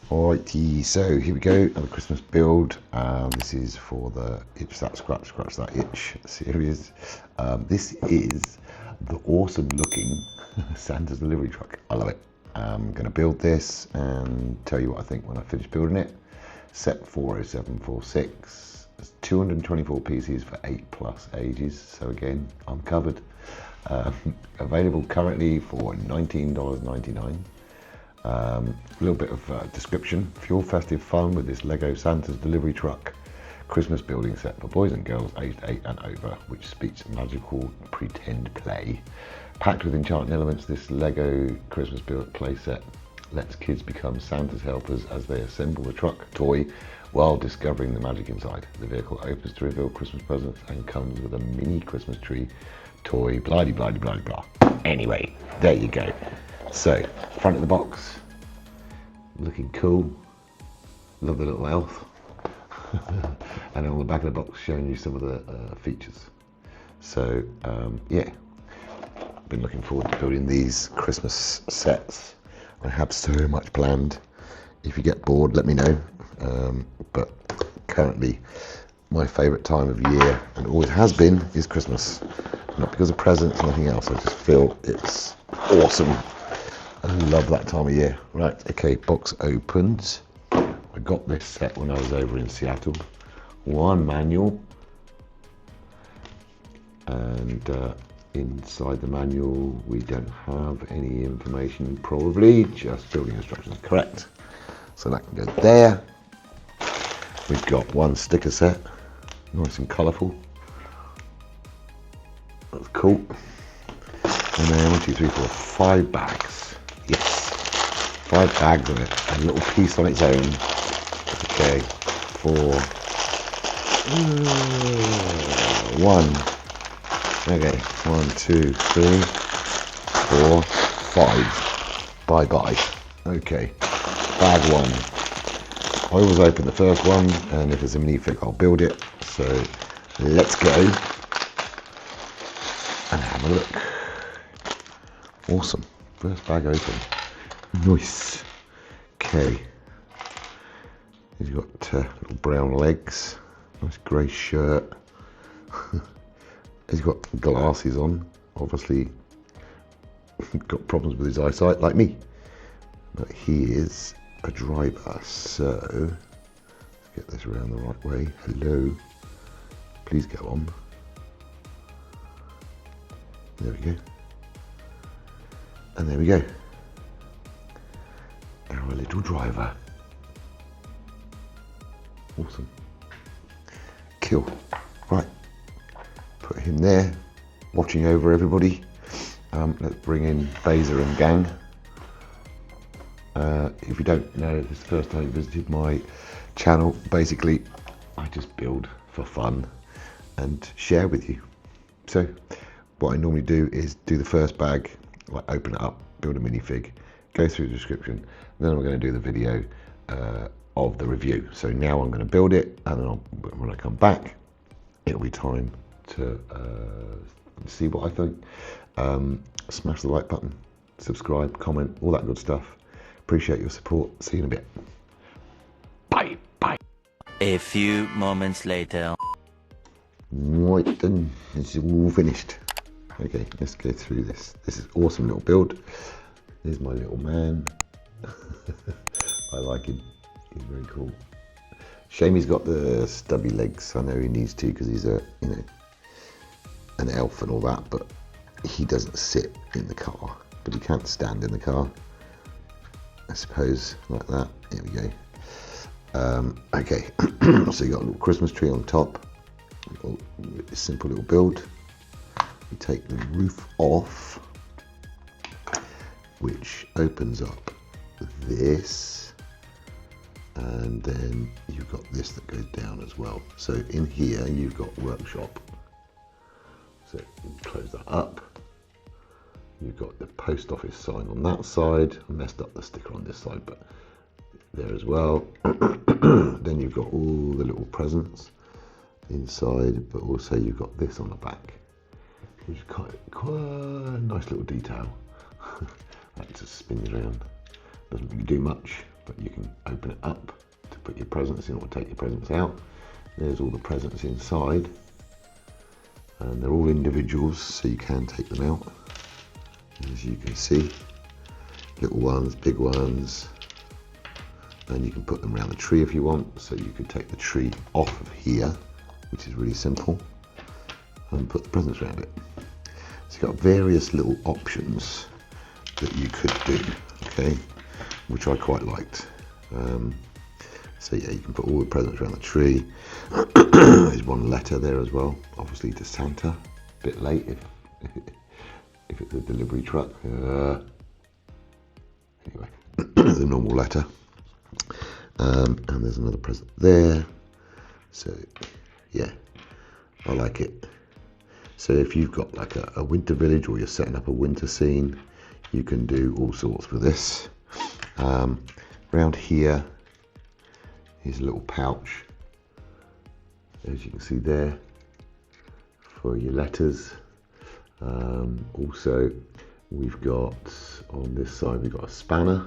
Alrighty, so here we go, another Christmas build. This is for the Itch That Scratch That Itch series. This is the awesome looking Santa's delivery truck. I love it. I'm going to build this and tell you what I think when I finish building it. Set 40746. There's 224 pieces for 8+ ages, so again, I'm covered. Available currently for $19.99. A little bit of description. Fuel festive fun with this Lego Santa's delivery truck Christmas building set for boys and girls aged 8 and over, which speaks magical pretend play. Packed with enchanting elements, this Lego Christmas build play set lets kids become Santa's helpers as they assemble the truck toy while discovering the magic inside. The vehicle opens to reveal Christmas presents and comes with a mini Christmas tree toy, blah blah blah blah blah. Anyway, there you go. So, front of the box, looking cool. Love the little elf. And then on the back of the box, showing you some of the features. So, yeah, been looking forward to building these Christmas sets. I have so much planned. If you get bored, let me know. But currently, my favourite time of year, and always has been, is Christmas. Not because of presents, nothing else. I just feel it's awesome. I love that time of year. Right, okay, box opened. I got this set when I was over in Seattle. One manual. And inside the manual, we don't have any information, probably, just building instructions, correct. So that can go there. We've got one sticker set, nice and colourful. That's cool. And then 1, 2, 3, 4, 5 bags. Yes, 5 bags of it. A little piece on its own. Okay, 4, 1. Okay, 1, 2, 3, 4, 5. Bye bye. Okay, bag 1. I always open the first one, and if it's a minifig, I'll build it. So let's go and have a look. Awesome. First bag open. Nice. Okay. He's got little brown legs. Nice grey shirt. He's got glasses on. Obviously got problems with his eyesight like me. But he is a driver. So let's get this around the right way. Hello. Please go on. There we go. And there we go. Our little driver. Awesome. Cool. Right. Put him there, watching over everybody. Let's bring in Baser and gang. If you don't know, this is the first time you visited my channel. Basically, I just build for fun and share with you. So, what I normally do is do the first bag, like open it up, build a minifig, go through the description, and then I'm going to do the video of the review. So now I'm going to build it, and then when I come back, it'll be time to see what I think. Smash the like button, subscribe, comment, all that good stuff. Appreciate your support. See you in a bit. Bye. Bye. A few moments later. Right then, it's all finished. Okay, let's go through this. This is awesome little build. Here's my little man. I like him. He's very cool. Shame he's got the stubby legs. I know he needs to because he's a, you know, an elf and all that, but he doesn't sit in the car. But he can't stand in the car. I suppose, like that. There we go. Okay, so you got a little Christmas tree on top. A simple little build. You take the roof off, which opens up this, and then you've got this that goes down as well. So in here you've got workshop. So you close that up. You've got the post office sign on that side. I messed up the sticker on this side, but there as well. Then you've got all the little presents inside, but also you've got this on the back, which is quite a nice little detail. That just spins around. Doesn't really do much, but you can open it up to put your presents in or take your presents out. There's all the presents inside, and they're all individuals, so you can take them out. As you can see, little ones, big ones, and you can put them around the tree if you want. So you could take the tree off of here, which is really simple, and put the presents around it. So you've got various little options that you could do, okay, which I quite liked. So yeah, you can put all the presents around the tree. There's one letter there as well, obviously to Santa. A bit late if it's a delivery truck. Anyway, the normal letter. And there's another present there. So yeah, I like it. So if you've got like a winter village, or you're setting up a winter scene, you can do all sorts with this. Around here is a little pouch, as you can see there, for your letters. Also, we've got on this side, we've got a spanner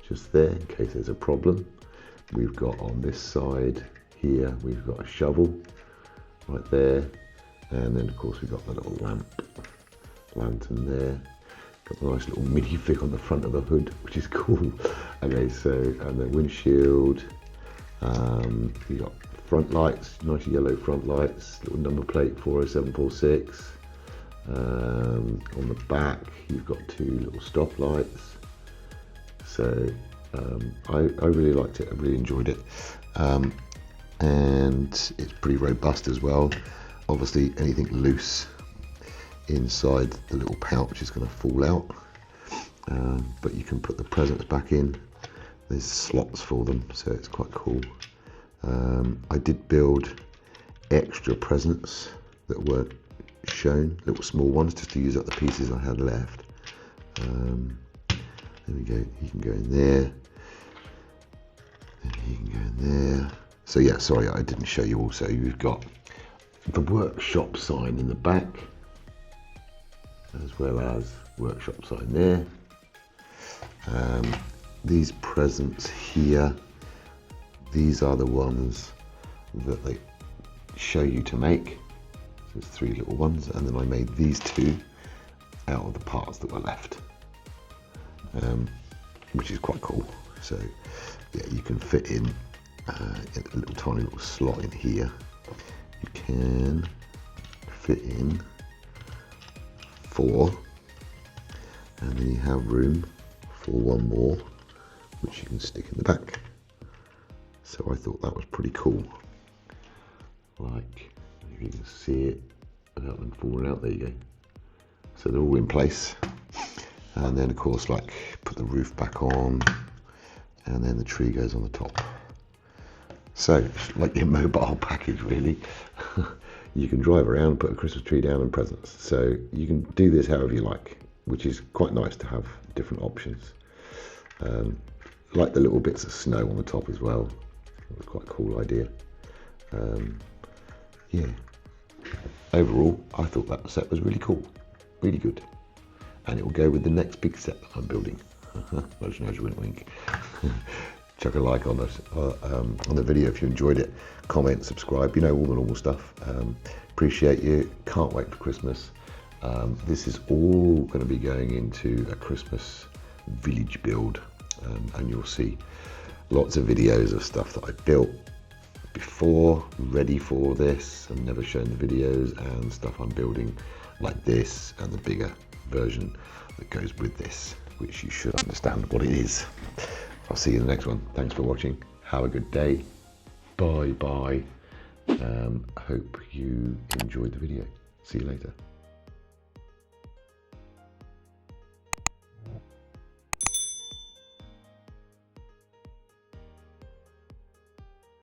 just there in case there's a problem. We've got on this side here, we've got a shovel right there, and then of course we've got the little lantern there. Got a nice little minifig on the front of the hood, which is cool. Okay, so, and the windshield, you got front lights, nice yellow front lights, little number plate 40746. On the back you've got two little stop lights. So I really liked it, I really enjoyed it, and it's pretty robust as well. Obviously anything loose inside the little pouch is going to fall out, but you can put the presents back in. There's slots for them, so it's quite cool. I did build extra presents that weren't shown, little small ones, just to use up the pieces I had left. There we go, you can go in there, and you can go in there. So yeah, sorry, I didn't show you also, you've got the workshop sign in the back, as well as workshop sign there. These presents here, these are the ones that they show you to make. So there's three little ones, and then I made these two out of the parts that were left, which is quite cool. So yeah, you can fit in a little tiny little slot in here. You can fit in 4, and then you have room for one more, which you can stick in the back. So I thought that was pretty cool. Like, if you can see it without them falling out, there you go. So they're all in place. And then of course, like, put the roof back on, and then the tree goes on the top. So it's like your mobile package, really. You can drive around, put a Christmas tree down and presents. So you can do this however you like, which is quite nice to have different options. Like the little bits of snow on the top as well. It was quite a cool idea. Yeah. Overall, I thought that set was really cool, really good. And it will go with the next big set that I'm building. Nudge, nudge, wink, wink. Chuck a like on the video if you enjoyed it. Comment, subscribe, you know, all the normal stuff. Appreciate you. Can't wait for Christmas. This is all going to be going into a Christmas village build, and you'll see lots of videos of stuff that I built before, ready for this, and never shown the videos, and stuff I'm building like this, and the bigger version that goes with this, which you should understand what it is. I'll see you in the next one. Thanks for watching. Have a good day. Bye bye. Hope you enjoyed the video. See you later.